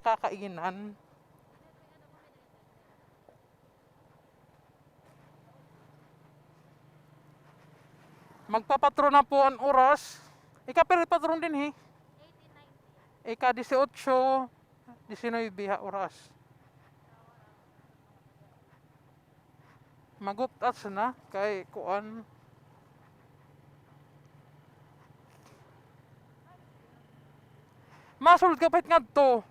kakainan. Magpapatron na po ang oras. Pero patron din Ika 18, 19 oras. Magutas na kay kuan. Masulod ka pahit ngadto.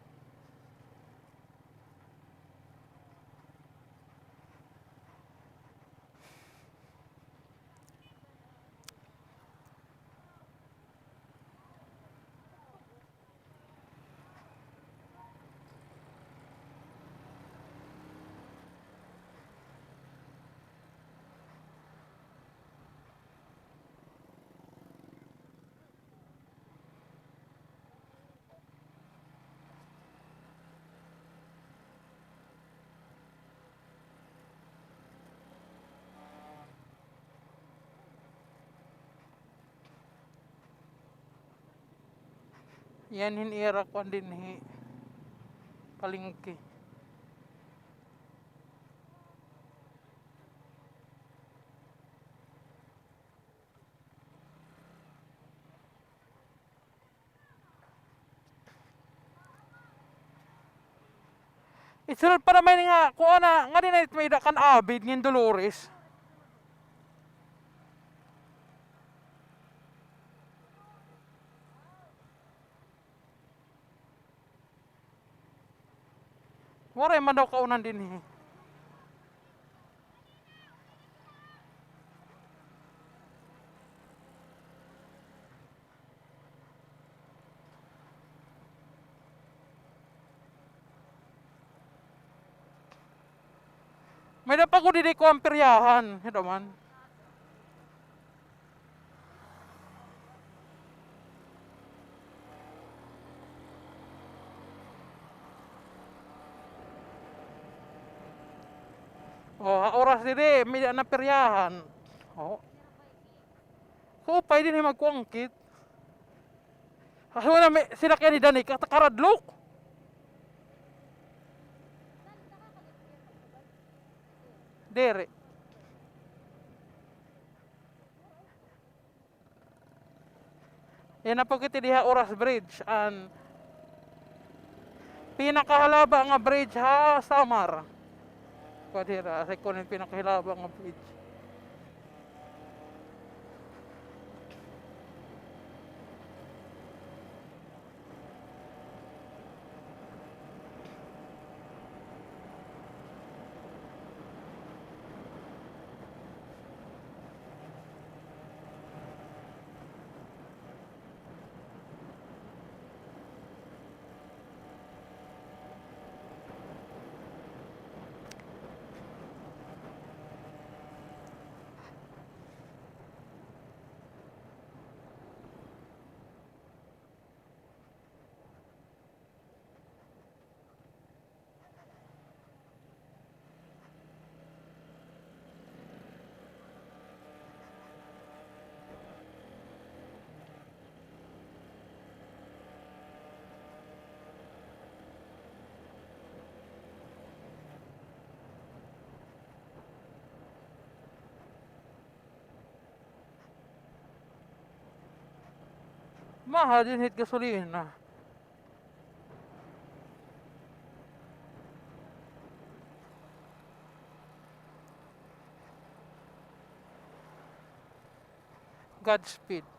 Yan hinira ko din palingki. Isunod pa naman nga, kuha na, nga din na may dakan abid ng Dolores. Waray man daw kaunan din May dapat ko didi ko ang peryahan. Ito man. Oras didi, may na peryahan. Kupay din magkuangkit. Kasi wala may sinakyan ni Danik, katakaradlok. Dere. Yan na po kiti diha Oras Bridge. Ang pinakahalaba nga bridge Samar. Kadira, sa kunin pinakahalaba nga bridge. Mahal din hit gasolina. Godspeed.